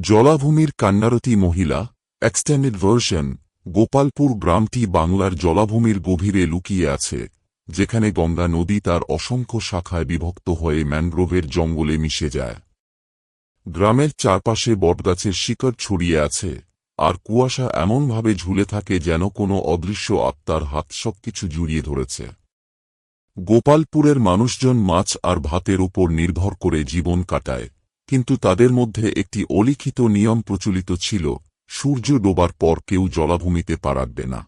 জলাভূমির কান্নারতী মহিলা extended version. Gopalpur গ্রামটি বাংলার জলাভূমির গভীরে লুকিয়ে আছে, যেখানে গঙ্গা নদী তার অসংখ্য শাখায় বিভক্ত হয়ে ম্যানগ্রোভের জঙ্গলে মিশে যায়। গ্রামের চারপাশে বটগাছের শিকড় ছড়িয়ে আছে, আর কুয়াশা এমনভাবে ঝুলে থাকে যেন কোনো অদৃশ্য আত্মার হাত সবকিছু জড়িয়ে ধরেছে। গোপালপুরের মানুষজন মাছ আর ভাতের উপর নির্ভর করে জীবন কাটায়, কিন্তু তাদের মধ্যে একটি অলিখিত নিয়ম প্রচলিত ছিল: সূর্য ডোবার পর কেউ জলাভূমিতে পা রাখবে না।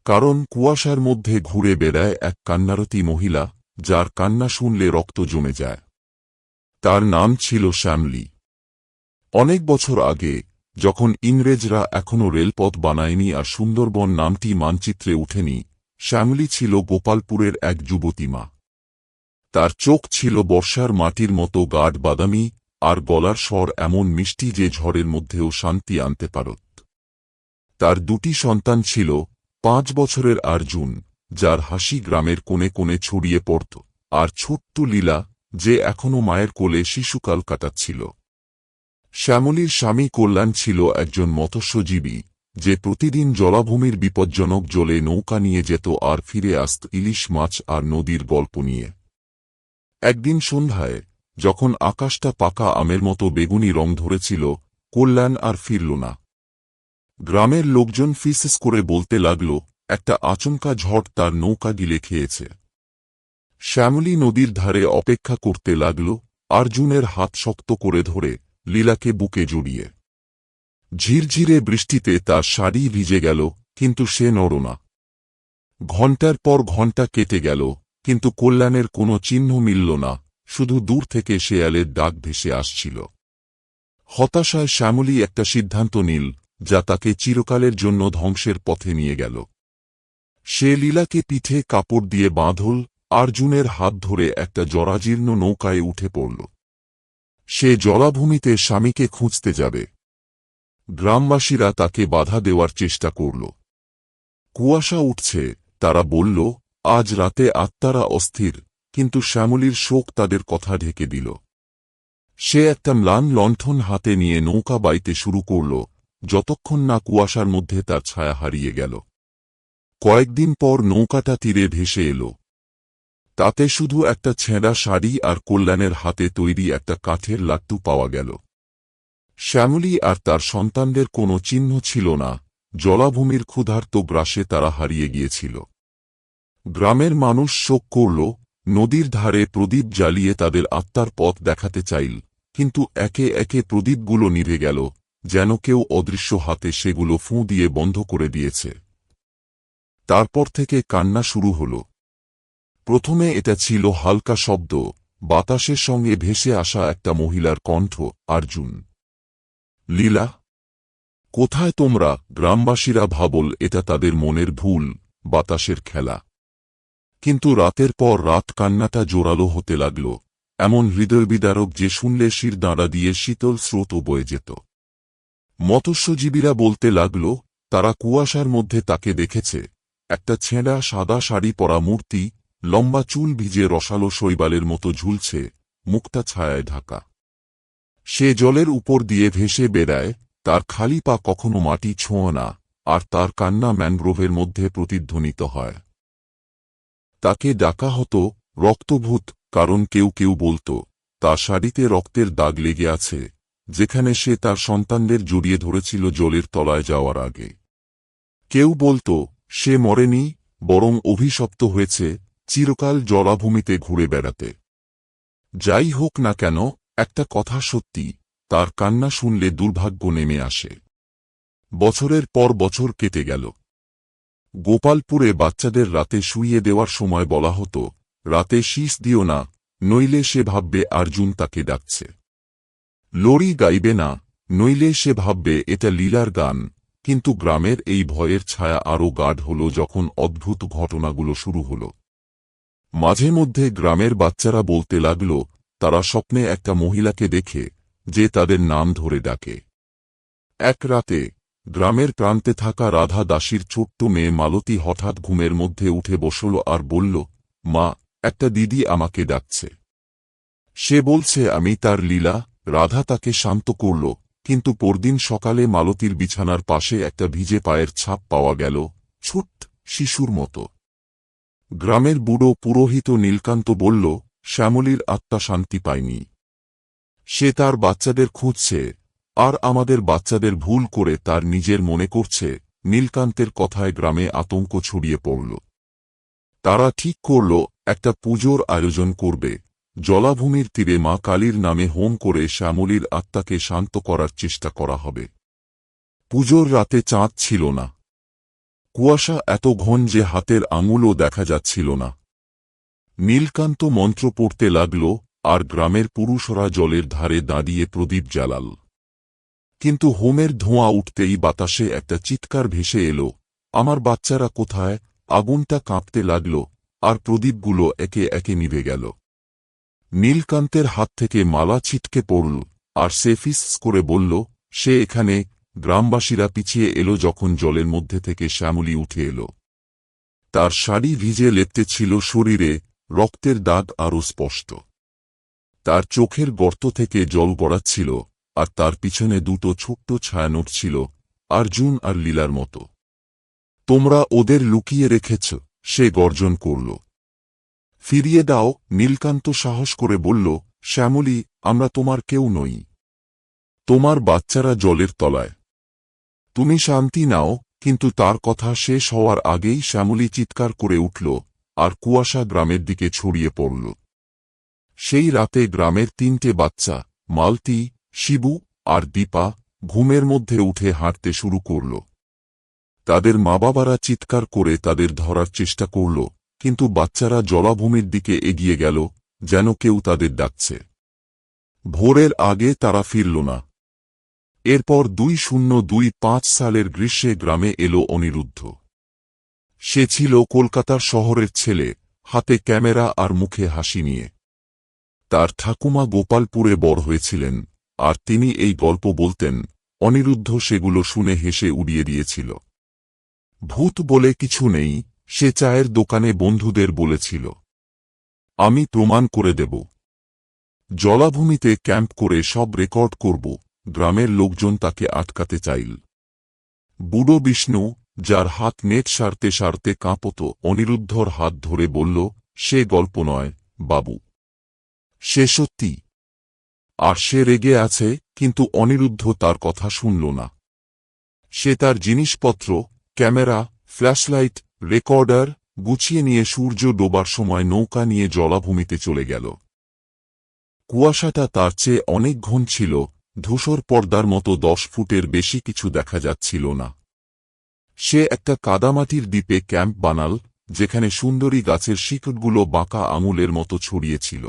কারণ কুয়াশার মধ্যে ঘুরে বেড়ায় এক কান্নারতী মহিলা, যার কান্না শুনলে রক্ত জমে যায়। তার নাম ছিল শ্যামলী। অনেক বছর আগে, যখন ইংরেজরা এখনও রেলপথ বানায়নি আর সুন্দরবন নামটি মানচিত্রে উঠেনি, শ্যামলী ছিল গোপালপুরের এক যুবতী মা। তার চোখ ছিল বর্ষার মাটির মতো গাঢ় বাদামি, আর গলার স্বর এমন মিষ্টি যে ঝড়ের মধ্যেও শান্তি আনতে পারত। তার দুটি সন্তান ছিল, 5 বছরের অর্জুন, যার হাসি গ্রামের কোণে কোণে ছড়িয়ে পড়ত, আর ছোট্ট লীলা, যে এখনও মায়ের কোলে শিশুকাল কাটাচ্ছিল। শ্যামলীর স্বামী কল্যাণ ছিল একজন মৎস্যজীবী, যে প্রতিদিন জলাভূমির বিপজ্জনক জলে নৌকা নিয়ে যেত আর ফিরে আসত ইলিশ মাছ আর নদীর গল্প নিয়ে। একদিন সন্ধ্যায়, যখন আকাশটা পাকা আমের মতো বেগুনি রং ধরেছিল, কল্যাণ আর ফিরল না। গ্রামের লোকজন ফিসফিস করে বলতে লাগল, একটা আচমকা ঝড় তার নৌকা গিলে খেয়েছে। শ্যামলী নদীর ধারে অপেক্ষা করতে লাগল, অর্জুনের হাত শক্ত করে ধরে, লীলাকে বুকে জড়িয়ে। ঝিরঝিরে বৃষ্টিতে তার শাড়ি ভিজে গেল, কিন্তু সে নড়ল না। ঘণ্টার পর ঘণ্টা কেটে গেল, কিন্তু কল্যাণের কোনো চিহ্ন মিলল না, শুধু দূর থেকে শেয়ালের ডাক ভেসে আসছিল। হতাশায় শ্যামলী একটা সিদ্ধান্ত নিল, যা তাকে চিরকালের জন্য ধ্বংসের পথে নিয়ে গেল। সে লীলাকে পিঠে কাপড় দিয়ে বাঁধল, অর্জুনের হাত ধরে একটা জরাজীর্ণ নৌকায় উঠে পড়ল। সে জলাভূমিতে স্বামীকে খুঁজতে যাবে। গ্রামবাসীরা তাকে বাধা দেওয়ার চেষ্টা করল। কুয়াশা উঠছে, তারা বলল, আজ রাতে আত্মারা অস্থির, কিন্তু শ্যামলীর শোক তাদের কথা ঢেকে দিল। সে একটা ম্লান লণ্ঠন হাতে নিয়ে নৌকা বাইতে শুরু করল, যতক্ষণ না কুয়াশার মধ্যে তার ছায়া হারিয়ে গেল। কয়েকদিন পর নৌকাটা তীরে ভেসে এল। তাতে শুধু একটা ছেঁড়া শাড়ি আর কল্যাণের হাতে তৈরি একটা কাঠের লাট্টু পাওয়া গেল। শ্যামলী আর তার সন্তানদের কোনো চিহ্ন ছিল না, জলাভূমির ক্ষুধার্ত গ্রাসে তারা হারিয়ে গিয়েছিল। গ্রামের মানুষ শোক করল, নদীর ধারে প্রদীপ জ্বালিয়ে তাদের আত্মার পথ দেখাতে চাইল, কিন্তু একে একে প্রদীপগুলো নিভে গেল, যেন কেউ অদৃশ্য হাতে সেগুলো ফুঁ দিয়ে বন্ধ করে দিয়েছে। তারপর থেকে কান্না শুরু হল। প্রথমে এটা ছিল হালকা শব্দ, বাতাসের সঙ্গে ভেসে আসা একটা মহিলার কণ্ঠ, অর্জুন, লীলা, কোথায় তোমরা? গ্রামবাসীরা ভাবল এটা তাদের মনের ভুল, বাতাসের খেলা। কিন্তু রাতের পর রাত কান্নাটা জোরালো হতে লাগল, এমন হৃদয়বিদারক যে শুনলে শির দাঁড়া দিয়ে শীতল স্রোত বয়ে যেত। মৎস্যজীবীরা বলতে লাগল, তারা কুয়াশার মধ্যে তাকে দেখেছে, একটা ছেঁড়া সাদা শাড়ি পরা মূর্তি, লম্বা চুল ভিজে রসালো শৈবালের মতো ঝুলছে, মুখটা ছায়ায় ঢাকা। সে জলের উপর দিয়ে ভেসে বেড়ায়, তার খালি পা কখনো মাটি ছোঁয় না, আর তার কান্না ম্যানগ্রোভের মধ্যে প্রতিধ্বনিত হয়। তাকে ডাকা হতো রক্তভূত, কারণ কেউ কেউ বলত, তার শাড়িতে রক্তের দাগ লেগে আছে, যেখানে সে তার সন্তানদের জড়িয়ে ধরেছিল জলের তলায় যাওয়ার আগে। কেউ বলত, সে মরেনি, বরং অভিশপ্ত হয়েছে, চিরকাল জলাভূমিতে ঘুরে বেড়াতে। যাই হোক না কেন, একটা কথা সত্যি, তার কান্না শুনলে দুর্ভাগ্য নেমে আসে। বছরের পর বছর কেটে গেল। গোপালপুরে বাচ্চাদের রাতে শুইয়ে দেওয়ার সময় বলা হতো, রাতে শীষ দিও না, নইলে সে ভাববে অর্জুন তাকে ডাকছে। লোরি গাইবে না, নইলে সে ভাববে এটা লীলার গান। কিন্তু গ্রামের এই ভয়ের ছায়া আরও গাঢ় হল যখন অদ্ভুত ঘটনাগুলো শুরু হল। মাঝে মধ্যে গ্রামের বাচ্চারা বলতে লাগল, তারা স্বপ্নে একটা মহিলাকে দেখে, যে তাদের নাম ধরে ডাকে। এক রাতে, গ্রামের প্রান্তে থাকা রাধা দাসীর ছোট্ট মেয়ে মালতী হঠাৎ ঘুমের মধ্যে উঠে বসল আর বলল, মা, একটা দিদি আমাকে ডাকছে। সে বলছে আমি তার লীলা। রাধা তাকে শান্ত করল, কিন্তু পরদিন সকালে মালতীর বিছানার পাশে একটা ভিজে পায়ের ছাপ পাওয়া গেল, ছোট্ট শিশুর মতো। গ্রামের বুড়ো পুরোহিত নীলকান্ত বলল, শ্যামলীর আত্মা শান্তি পায়নি। সে তার বাচ্চাদের খুঁজছে, আর আমাদের বাচ্চাদের ভুল করে তার নিজের মনে করছে। নীলকান্তের কথায় গ্রামে আতঙ্ক ছড়িয়ে পড়ল। তারা ঠিক করল একটা পুজোর আয়োজন করবে। জলাভূমির তীরে মা কালীর নামে হোম করে শ্যামলীর আত্মাকে শান্ত করার চেষ্টা করা হবে। পুজোর রাতে চাঁদ ছিল না। কুয়াশা এত ঘন যে হাতের আঙুলও দেখা যাচ্ছিল না। নীলকান্ত মন্ত্র পড়তে লাগল, আর গ্রামের পুরুষরা জলের ধারে দাঁড়িয়ে প্রদীপ জ্বালাল। কিন্তু হোমের ধোঁয়া উঠতেই বাতাসে একটা চিৎকার ভেসে এলো, আমার বাচ্চারা কোথায়? আগুনটা কাঁপতে লাগল, আর প্রদীপগুলো একে একে নিভে গেল। নীলকান্তের হাত থেকে মালা ছিটকে পড়ল, আর সে ফিস করে বলল, সে এখানে। গ্রামবাসীরা পিছিয়ে এলো যখন জলের মধ্যে থেকে শ্যামলী উঠে এলো। তার শাড়ি ভিজে লেপ্টে ছিল শরীরে, রক্তের দাগ আরও স্পষ্ট। তার চোখের গর্ত থেকে জল গড়াচ্ছিল, আর তার পিছনে দুটো ছোট্ট ছায়া নড়ছিল, অর্জুন আর লীলার মতো। তোমরা ওদের লুকিয়ে রেখেছ, সে গর্জন করল। ফিরিয়ে দাও। নীলকান্ত সাহস করে বলল, শ্যামলী, আমরা তোমার কেউ নই। তোমার বাচ্চারা জলের তলায়। তুমি শান্তি নাও। কিন্তু তার কথা শেষ হওয়ার আগেই শ্যামলী চিৎকার করে উঠল, আর কুয়াশা গ্রামের দিকে ছড়িয়ে পড়ল। সেই রাতে গ্রামের 3টে বাচ্চা, মালতী, শিবু আর দীপা, ঘুমের মধ্যে উঠে হাঁটতে শুরু করল। তাদের মা বাবারা চিৎকার করে তাদের ধরার চেষ্টা করল, কিন্তু বাচ্চারা জলাভূমির দিকে এগিয়ে গেল, যেন কেউ তাদের ডাকছে। ভোরের আগে তারা ফিরল না। এরপর 2025 সালের গ্রীষ্মে গ্রামে এলো অনিরুদ্ধ। সে ছিল কলকাতার শহরের ছেলে, হাতে ক্যামেরা আর মুখে হাসি নিয়ে। তার ঠাকুমা গোপালপুরে বড় হয়েছিলেন, আর তিনি এই গল্প বলতেন। অনিরুদ্ধ সেগুলো শুনে হেসে উড়িয়ে দিয়েছিল। ভূত বলে কিছু নেই, সে চায়ের দোকানে বন্ধুদের বলেছিল, আমি প্রমাণ করে দেব। জলাভূমিতে ক্যাম্প করে সব রেকর্ড করব। গ্রামের লোকজন তাকে আটকাতে চাইল। বুড়ো বিষ্ণু, যার হাত নেট সারতে সারতে কাঁপত, অনিরুদ্ধর হাত ধরে বলল, সে গল্প নয় বাবু, সে সত্যি। আর সে রেগে আছে, কিন্তু অনিরুদ্ধ তার কথা শুনল না। সে তার জিনিসপত্র, ক্যামেরা, ফ্ল্যাশলাইট, রেকর্ডার গুছিয়ে নিয়ে সূর্য ডোবার সময় নৌকা নিয়ে জলাভূমিতে চলে গেল। কুয়াশাটা তার চেয়ে অনেক ঘন ছিল, ধূসর পর্দার মতো 10 ফুটের বেশি কিছু দেখা যাচ্ছিল না। সে একটা কাদামাটির দ্বীপে ক্যাম্প বানাল, যেখানে সুন্দরী গাছের শিকড়গুলো বাঁকা আঙুলের মতো ছড়িয়েছিল।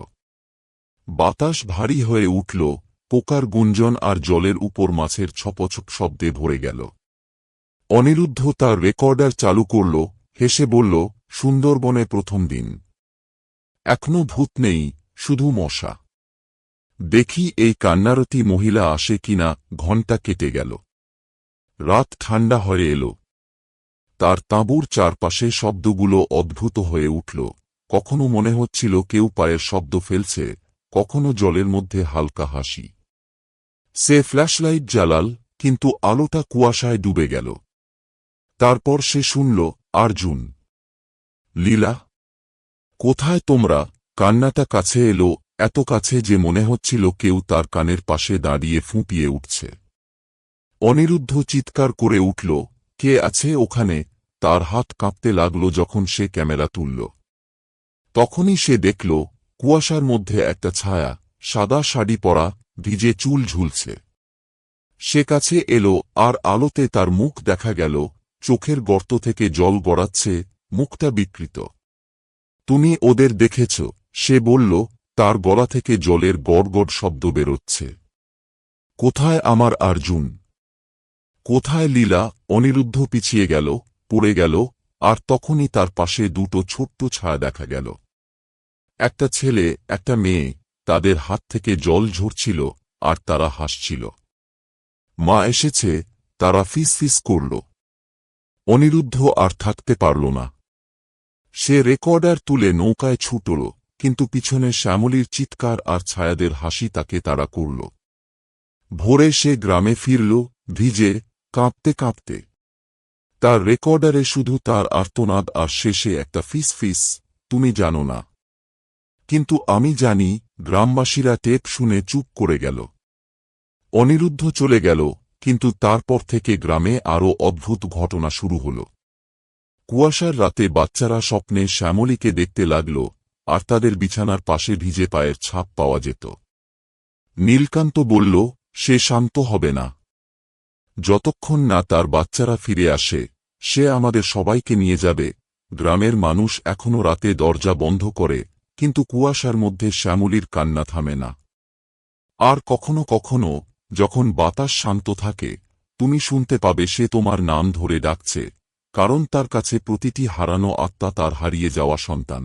বাতাস ভারী হয়ে উঠল, পোকার গুঞ্জন আর জলের উপর মাছের ছপছপ শব্দে ভরে গেল। অনিরুদ্ধ তার রেকর্ডার চালু করল, হেসে বলল, সুন্দরবনে প্রথম দিন। এখনো ভূত নেই, শুধু মশা। দেখি এই কান্নারতী মহিলা আসে কিনা। ঘণ্টা কেটে গেল। রাত ঠান্ডা হয়ে এল। তার তাঁবুর চারপাশে শব্দগুলো অদ্ভুত হয়ে উঠল। কখনো মনে হচ্ছিল কেউ পায়ের শব্দ ফেলছে, কখনো জলের মধ্যে হালকা হাসি। সে ফ্ল্যাশলাইট জ্বালাল, কিন্তু আলোটা কুয়াশায় ডুবে গেল। তারপর সে শুনল, অর্জুন, লীলা, কোথায় তোমরা? কান্নাটা কাছে এলো, এত কাছে যে মনে হচ্ছিল কেউ তার কানের পাশে দাঁড়িয়ে ফুঁপিয়ে উঠছে। অনিরুদ্ধ চিৎকার করে উঠল, কে আছে ওখানে? তার হাত কাঁপতে লাগল যখন সে ক্যামেরা তুলল। তখনই সে দেখল, কুয়াশার মধ্যে একটা ছায়া, সাদা শাড়ি পরা, ভিজে চুল ঝুলছে। সে কাছে এলো, আর আলোতে তার মুখ দেখা গেল, চোখের গর্ত থেকে জল গড়াচ্ছে, মুখটা বিকৃত। তুমি ওদের দেখেছ? সে বলল, তার গলা থেকে জলের গড়গড় শব্দ বেরোচ্ছে। কোথায় আমার অর্জুন? কোথায় লীলা? অনিরুদ্ধ পিছিয়ে গেল, পড়ে গেল, আর তখনই তার পাশে দুটো ছোট্ট ছায়া দেখা গেল। একটা ছেলে, একটা মেয়ে, তাদের হাত থেকে জল ঝরছিল, আর তারা হাসছিল। মা এসেছে, তারা ফিস ফিস করল। অনিরুদ্ধ আর থাকতে পারল না। সে রেকর্ডার তুলে নৌকায় ছুটল, কিন্তু পিছনে শ্যামলীর চিৎকার আর ছায়াদের হাসি তাকে তাড়া করল। ভোরে সে গ্রামে ফিরল, ভিজে, কাঁপতে কাঁপতে। তার রেকর্ডারে শুধু তার আর্তনাদ আর শেষে একটা ফিস ফিস, তুমি জানো না। কিন্তু আমি জানি। গ্রামবাসীরা টেপ শুনে চুপ করে গেল। অনিরুদ্ধ চলে গেল, কিন্তু তারপর থেকে গ্রামে আরও অদ্ভুত ঘটনা শুরু হল। কুয়াশার রাতে বাচ্চারা স্বপ্নে শ্যামলীকে দেখতে লাগল, আর তাদের বিছানার পাশে ভিজে পায়ের ছাপ পাওয়া যেত। নীলকান্ত বলল, সে শান্ত হবে না। যতক্ষণ না তার বাচ্চারা ফিরে আসে, সে আমাদের সবাইকে নিয়ে যাবে। গ্রামের মানুষ এখনো রাতে দরজা বন্ধ করে, কিন্তু কুয়াশার মধ্যে শ্যামলীর কান্না থামে না। আর কখনো কখনো, যখন বাতাস শান্ত থাকে, তুমি শুনতে পাবে সে তোমার নাম ধরে ডাকছে, কারণ তার কাছে প্রতিটি হারানো আত্মা তার হারিয়ে যাওয়া সন্তান।